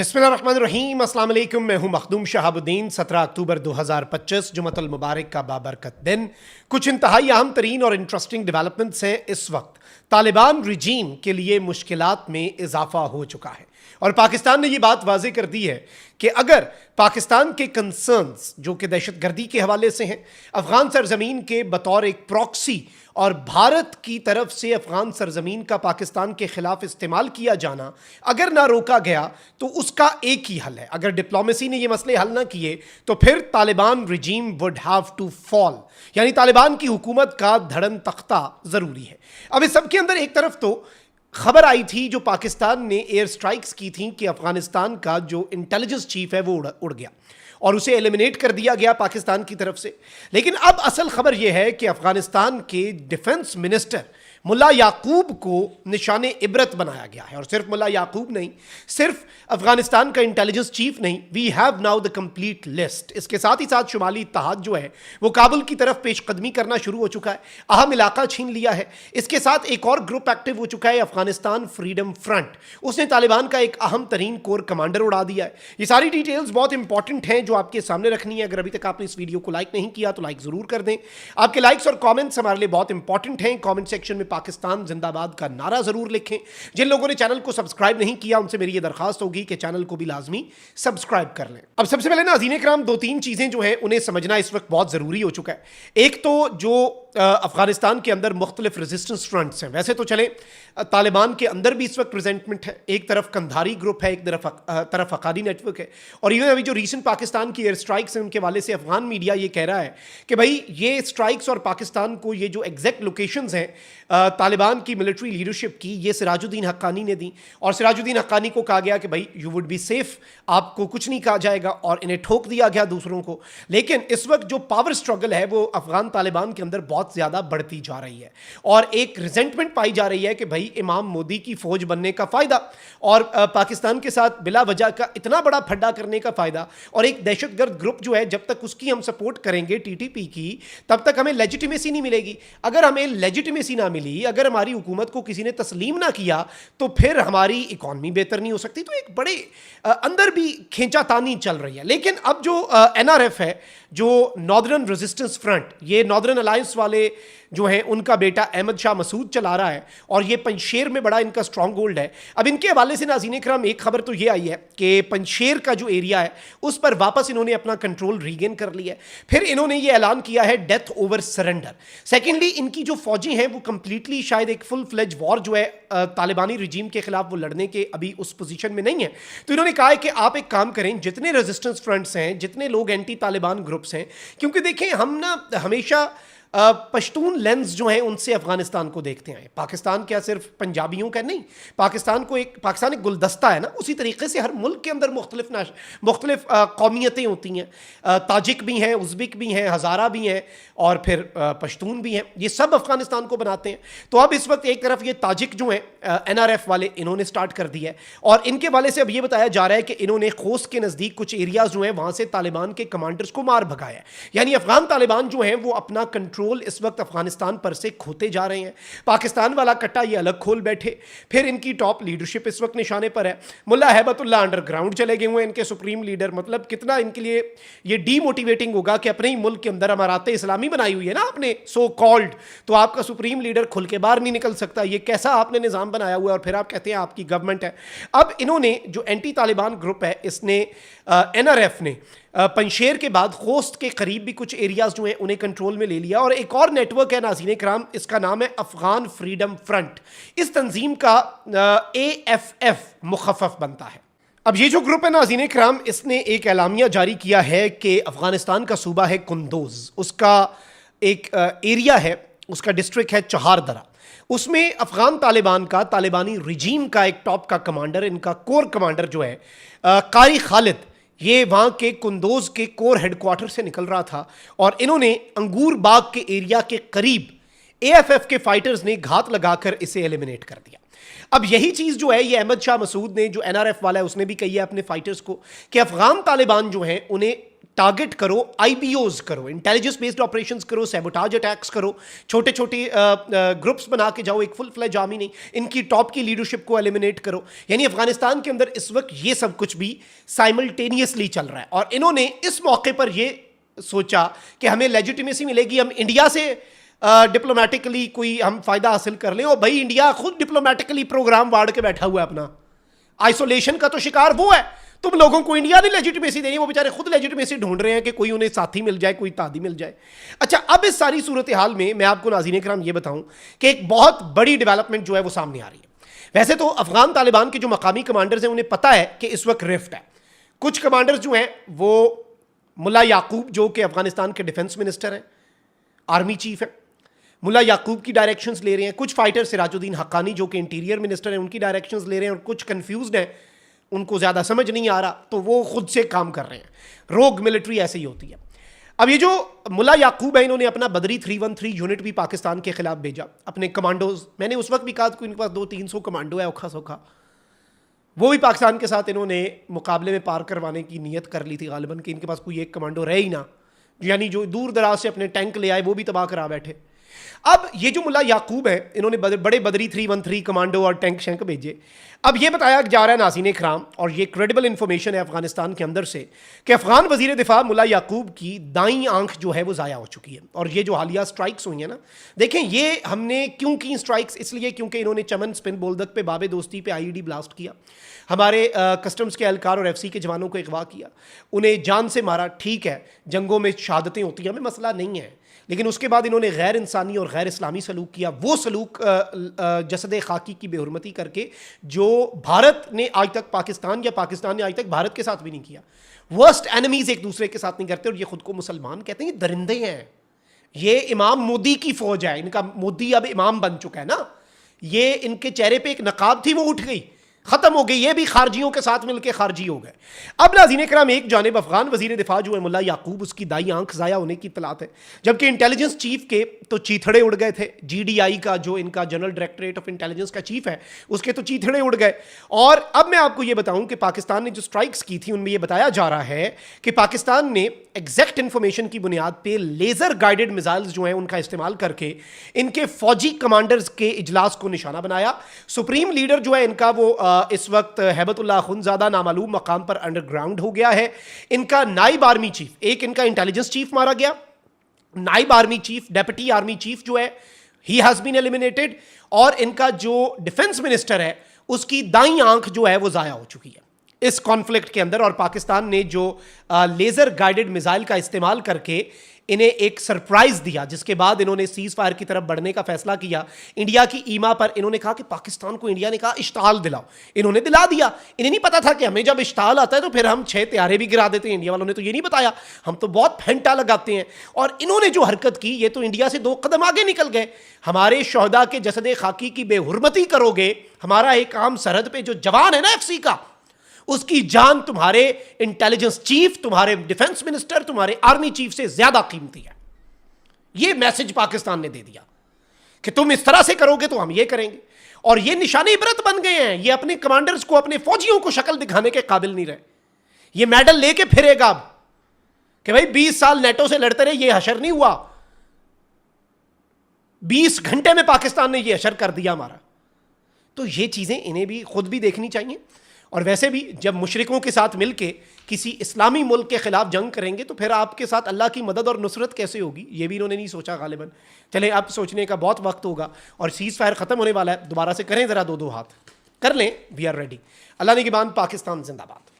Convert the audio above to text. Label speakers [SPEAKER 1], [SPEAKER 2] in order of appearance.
[SPEAKER 1] बिस्मिल्लाहिर्रहमानिर्रहीम, अस्सलाम वालेकुम। मैं हूं मखदूम शहाबुद्दीन। 17 अक्टूबर 2025 जुमतुल मुबारक का बाबरकत दिन। कुछ इंतहाई अहम तरीन और इंटरेस्टिंग डेवलपमेंट्स हैं। इस वक्त तालिबान रिजीम के लिए मुश्किलात में इजाफा हो चुका है और पाकिस्तान ने यह बात वाज़ेह कर दी है कि अगर पाकिस्तान के कंसर्न्स जो कि दहशतगर्दी के हवाले से हैं, अफगान सरजमीन के बतौर एक प्रॉक्सी और भारत की तरफ से अफगान सरजमीन का पाकिस्तान के खिलाफ इस्तेमाल किया जाना अगर ना रोका गया तो उसका एक ही हल है। अगर डिप्लोमेसी ने ये मसले हल ना किए तो फिर Taliban regime would have to fall, यानी तालिबान की हुकूमत का धड़न तख्ता जरूरी है। अब इस सब के अंदर एक तरफ तो खबर आई थी जो पाकिस्तान ने एयर स्ट्राइक्स की थी कि अफगानिस्तान का जो इंटेलिजेंस चीफ है वो उड़ गया और उसे एलिमिनेट कर दिया गया पाकिस्तान की तरफ से। लेकिन अब असल खबर यह है कि अफगानिस्तान के डिफेंस मिनिस्टर मुल्ला याकूब को निशाने इबरत बनाया गया है। और सिर्फ मुल्ला याकूब नहीं, सिर्फ अफगानिस्तान का इंटेलिजेंस चीफ नहीं, we have now the complete list. इसके साथ ही साथ शुमाली इत्तेहाद जो है वो काबुल की तरफ पेशकदमी करना शुरू हो चुका है, अहम इलाका छीन लिया है। इसके साथ एक और ग्रुप एक्टिव हो चुका है, अफगानिस्तान फ्रीडम फ्रंट। उसने तालिबान का एक अहम तरीन कोर कमांडर उड़ा दिया है। ये सारी डिटेल्स बहुत इंपॉर्टेंट हैं जो आपके सामने रखनी है। अगर अभी तक आपने इस वीडियो को लाइक नहीं किया तो लाइक जरूर कर दें। आपके लाइक्स और कमेंट्स हमारे लिए बहुत इंपॉर्टेंट हैं। कमेंट सेक्शन में पाकिस्तान जिंदाबाद का नारा जरूर लिखें। जिन लोगों ने चैनल को सब्सक्राइब नहीं किया उनसे मेरी यह दरखास्त होगी कि चैनल को भी लाजमी सब्सक्राइब कर लें। अब सबसे पहले नाज़रीन इकराम, दो तीन चीजें जो हैं उन्हें समझना इस वक्त बहुत जरूरी हो चुका है। एक तो जो अफगानिस्तान के अंदर मुख्तलिफ रेजिस्टेंस फ्रंट्स हैं, वैसे तो चले तालिबान के अंदर भी इस वक्त प्रेजेंटमेंट है। एक तरफ कंधारी ग्रुप है, एक तरफ हक्कानी नेटवर्क है। और इवन अभी जो रीसेंट पाकिस्तान की एयर स्ट्राइक्स हैं उनके वाले से अफगान मीडिया ये कह रहा है कि भाई ये स्ट्राइक्स और पाकिस्तान को ये जो एग्जैक्ट लोकेशंस हैं तालिबान की मिलिट्री लीडरशिप की, ये सिराजुद्दीन हक्कानी ने दी। और सिराजुद्दीन हक्कानी को कहा गया कि भाई यू वुड बी सेफ, आपको कुछ नहीं कहा जाएगा, और इन्हें ठोक दिया गया दूसरों को। लेकिन इस वक्त जो पावर स्ट्रगल है वो अफगान तालिबान के अंदर बहुत ज्यादा बढ़ती जा रही है और एक रिजेंटमेंट पाई जा रही है कि भाई इमाम मोदी की फौज बनने का फायदा और पाकिस्तान के साथ बिला वजह का इतना बड़ा फड्डा करने का फायदा, और एक दहशतगर्द ग्रुप जो है जब तक उसकी हम सपोर्ट करेंगे टीटीपी की तब तक हमें लेजिटिमेसी नहीं मिलेगी। अगर हमें लेजिटिमेसी ना मिली, अगर हमारी हुकूमत को किसी ने तस्लीम ना किया तो फिर हमारी इकॉनमी बेहतर नहीं हो सकती। तो एक बड़े अंदर भी खींचातानी चल रही है। लेकिन अब जो एनआरएफ है, जो नॉर्दर्न रेजिस्टेंस फ्रंट, ये नॉर्दर्न अलायंस वाले जो हैं उनका बेटा अहमद शाह मसूद चला रहा है और ये पंजशेर में बड़ा इनका स्ट्रॉन्ग होल्ड है। अब इनके हवाले से नाज़रीन इकराम एक खबर तो ये आई है कि पंजशेर का जो एरिया है उस पर वापस इन्होंने अपना कंट्रोल रीगेन कर लिया है। फिर इन्होंने ये ऐलान किया है डेथ ओवर सरेंडर। सेकेंडली, इनकी जो फौजी हैं वो कंप्लीटली शायद एक फुल फ्लेज वॉर जो है तालिबानी रिजीम के खिलाफ वो लड़ने के अभी उस पोजीशन में नहीं है। तो इन्होंने कहा है कि आप एक काम करें, जितने रेजिस्टेंस फ्रंट्स हैं, जितने लोग एंटी तालिबान ग्रुप्स हैं, क्योंकि देखें हम ना हमेशा पश्तून लेंस जो है उनसे अफगानिस्तान को देखते हैं। पाकिस्तान क्या सिर्फ पंजाबियों का नहीं, पाकिस्तान एक गुलदस्ता है ना। उसी तरीके से हर मुल्क के अंदर मुख्तलिफ कौमियतें होती हैं। ताजिक भी हैं, उज़्बेक भी हैं, हज़ारा भी हैं और फिर पश्तून भी हैं। ये सब अफगानिस्तान को बनाते हैं। तो अब इस वक्त एक तरफ ये ताजिक जो हैं एनआरएफ वाले इन्होंने स्टार्ट कर दिया है और इनके वाले से अब ये बताया जा रहा है कि इन्होंने खोस्त के नज़दीक कुछ एरियाज जो हैं वहाँ से तालिबान के कमांडर्स को मार भगाया है। यानी अफगान तालिबान जो हैं वो अपना कंट्रोल इस वक्त अफगानिस्तान पर से खोते जा रहे हैं। पाकिस्तान वाला कट्टा ये अलग खोल बैठे। फिर इनकी टॉप लीडरशिप इस वक्त निशाने पर है। मुल्ला हैबतुल्ला अंडरग्राउंड चले गए हुए हैं, इनके सुप्रीम लीडर। मतलब कितना इनके लिए ये डीमोटिवेटिंग होगा कि अपने ही मुल्क के अंदर अमारात इस्लामी बनाई हुई है ना आपने, सो कॉल्ड, तो आपका सुप्रीम लीडर खुल के बाहर नहीं निकल सकता। ये कैसा आपने निज़ाम बनाया हुआ है और फिर आप कहते हैं आपकी गवर्नमेंट है। अब इन्होंने जो एंटी तालिबान ग्रुप है, इसने एनआरएफ ने पंजशेर के बाद खोस्त के करीब भी कुछ एरियाज जो हैं उन्हें कंट्रोल में ले लिया। और एक और नेटवर्क है नाज़रीन कराम, इसका नाम है अफगान फ्रीडम फ्रंट। इस तंजीम का AFF मुखफ़फ़ बनता है। अब ये जो ग्रुप है नाज़रीन कराम, इसने एक एलामिया जारी किया है कि अफगानिस्तान का सूबा है कुंदोज, उसका एक एरिया है, उसका डिस्ट्रिक्ट है चहारदरा। उसमें अफगान तालिबान का, तालिबानी रिजीम का एक टॉप का कमांडर, इनका कोर कमांडर जो है कारी खालिद, ये वहाँ के कुंदोज के कोर हेडक्वार्टर से निकल रहा था और इन्होंने अंगूर बाग के एरिया के करीब AFF के फाइटर्स ने घात लगाकर इसे एलिमिनेट कर दिया। अब यही चीज़ जो है ये अहमद शाह मसूद ने, जो NRF वाला है, उसने भी कही है अपने फाइटर्स को कि अफगान तालिबान जो हैं उन्हें टारगेट करो, आईबीओज करो, इंटेलिजेंस बेस्ड ऑपरेशंस करो, सैबोटाज अटैक्स करो, छोटे छोटे ग्रुप्स बना के जाओ, एक फुल फ्लेज आर्मी नहीं, इनकी टॉप की लीडरशिप को एलिमिनेट करो। यानी अफगानिस्तान के अंदर इस वक्त ये सब कुछ भी साइमल्टेनियसली चल रहा है। और इन्होंने इस मौके पर ये सोचा कि हमें लेजिटिमेसी मिलेगी, हम इंडिया से डिप्लोमेटिकली कोई हम फायदा हासिल कर लें। और भाई इंडिया खुद डिप्लोमेटिकली प्रोग्राम वाड़ के बैठा हुआ है अपना, आइसोलेशन का तो शिकार वो है। तुम लोगों को इंडिया ने लेजिटिमेसी देनी, वो बेचारे खुद लेजिटिमेसी ढूंढ रहे हैं कि कोई उन्हें साथी मिल जाए, कोई तादी मिल जाए। अच्छा, अब इस सारी सूरत हाल में मैं आपको नाज़रीन इकराम ये बताऊं कि एक बहुत बड़ी डेवलपमेंट जो है वो सामने आ रही है। वैसे तो अफगान तालिबान के जो मकामी कमांडर्स हैं उन्हें पता है कि इस वक्त रिफ्ट है। कुछ कमांडर्स जो हैं वो मुल्ला याकूब जो कि अफगानिस्तान के डिफेंस मिनिस्टर हैं, आर्मी चीफ है, मुल्ला याकूब की डायरेक्शंस ले रहे हैं। कुछ फाइटर सिराजुद्दीन हक्कानी जो कि इंटीरियर मिनिस्टर हैं उनकी डायरेक्शंस ले रहे हैं। और कुछ कंफ्यूज्ड हैं, उनको ज़्यादा समझ नहीं आ रहा तो वो खुद से काम कर रहे हैं। रोग मिलिट्री ऐसे ही होती है। अब ये जो मुल्ला याकूब है, इन्होंने अपना बदरी 313 यूनिट भी पाकिस्तान के खिलाफ भेजा, अपने कमांडोज। मैंने उस वक्त भी कहा कि इनके पास 200-300 कमांडो है औखा सौखा, वो भी पाकिस्तान के साथ इन्होंने मुकाबले में पार करवाने की नीयत कर ली थी गालिबन, कि इनके पास कोई एक कमांडो रहे ही ना, यानी जो दूर दराज से अपने टैंक ले आए वो भी तबाह करा बैठे। अब ये जो मुल्ला याकूब है, इन्होंने बड़े बदरी 313 कमांडो और टैंक शैंक भेजे। अब ये बताया जा रहा है नाज़रीन इकराम, और ये क्रेडिबल इंफॉर्मेशन है अफगानिस्तान के अंदर से, कि अफगान वजीर दिफा मुल्ला याकूब की दाईं आंख जो है वो ज़ाया हो चुकी है। और ये जो हालिया स्ट्राइक्स हुई हैं ना, देखें ये हमने क्यों की स्ट्राइक्स, इसलिए क्योंकि इन्होंने चमन स्पिन बोलदक पे बाबे दोस्ती पे आईईडी ब्लास्ट किया, हमारे कस्टम्स के एहलकार और एफसी के जवानों को अगवा किया, उन्हें जान से मारा। ठीक है, जंगों में शहादतें होती हैं, हमें मसला नहीं है, लेकिन उसके बाद इन्होंने गैर इंसानी और गैर इस्लामी सलूक किया। वो सलूक जसद खाकी की बेहुरमती करके जो भारत ने आज तक पाकिस्तान या पाकिस्तान ने आज तक भारत के साथ भी नहीं किया। वर्स्ट एनिमीज एक दूसरे के साथ नहीं करते, और ये खुद को मुसलमान कहते हैं। ये दरिंदे हैं, ये इमाम मोदी की फौज है, इनका मोदी अब इमाम बन चुका है ना। ये इनके चेहरे पे एक नकाब थी, वो उठ गई, खत्म हो गई, ये भी खारजियों के साथ मिलकर खारजी हो गए। अब नाज़रीन इकराम, एक जानिब अफगान वजीर दिफा जो है मुल्ला याकूब, उसकी दाई आंख ज़ाया होने की इत्तलात है, जबकि इंटेलिजेंस चीफ के तो चीथड़े उड़ गए थे। जीडीआई का जो इनका जनरल डायरेक्टरेट ऑफ इंटेलिजेंस का चीफ है, उसके तो चीथड़े उड़ गए। और अब मैं आपको ये बताऊं कि पाकिस्तान ने जो स्ट्राइक्स की थी उनमें यह बताया जा रहा है कि पाकिस्तान ने एग्जैक्ट इंफॉर्मेशन की बुनियाद पर लेजर गाइडेड मिसाइल्स जो हैं उनका इस्तेमाल करके इनके फौजी कमांडर्स के इजलास को निशाना बनाया। सुप्रीम लीडर जो है इनका वो इस वक्त हैबतुल्लाह खुनजादा नामालूम मकाम पर अंडरग्राउंड हो गया है। इनका नाइब आर्मी चीफ, एक इनका इंटेलिजेंस चीफ मारा गया, नाइब army chief, deputy army chief जो है ही हैज बीन एलिमिनेटेड, और इनका जो डिफेंस मिनिस्टर है उसकी दाईं आंख जो है वो जाया हो चुकी है इस कॉन्फ्लिक्ट के अंदर। और पाकिस्तान ने जो लेजर गाइडेड मिसाइल का इस्तेमाल करके इन्हें एक सरप्राइज दिया, जिसके बाद इन्होंने सीज फायर की तरफ बढ़ने का फैसला किया। इंडिया की ईमा पर इन्होंने कहा कि पाकिस्तान को इंडिया ने कहा इश्ताल दिलाओ, इन्होंने दिला दिया। इन्हें नहीं पता था कि हमें जब इश्ताल आता है तो फिर हम 6 त्यारे भी गिरा देते हैं। इंडिया वालों ने तो ये नहीं बताया, हम तो बहुत फेंटा लगाते हैं। और इन्होंने जो हरकत की, ये तो इंडिया से 2 कदम आगे निकल गए। हमारे शोहदा के जसद खाकी की बेहुरमती करोगे, हमारा एक आम सरहद पे जो जवान है ना एफसी का, उसकी जान तुम्हारे इंटेलिजेंस चीफ, तुम्हारे डिफेंस मिनिस्टर, तुम्हारे आर्मी चीफ से ज्यादा कीमती है। यह मैसेज पाकिस्तान ने दे दिया कि तुम इस तरह से करोगे तो हम ये करेंगे। और ये निशाने इबरत बन गए हैं। ये अपने कमांडर्स को, अपने फौजियों को शक्ल दिखाने के काबिल नहीं रहे। ये मेडल लेके फिरेगा अब कि भाई 20 साल नेटो से लड़ते रहे, ये हशर नहीं हुआ। 20 घंटे में पाकिस्तान ने ये हशर कर दिया हमारा। तो ये चीजें इन्हें भी खुद भी देखनी चाहिए। और वैसे भी जब मुशरिकों के साथ मिलके किसी इस्लामी मुल्क के खिलाफ जंग करेंगे तो फिर आपके साथ अल्लाह की मदद और नुसरत कैसे होगी, ये भी इन्होंने नहीं सोचा गालिबन। चले, अब सोचने का बहुत वक्त होगा और सीज फायर ख़त्म होने वाला है। दोबारा से करें ज़रा 2-2 हाथ कर लें, वी आर रेडी। अल्लाह ने की बात, पाकिस्तान जिंदाबाद।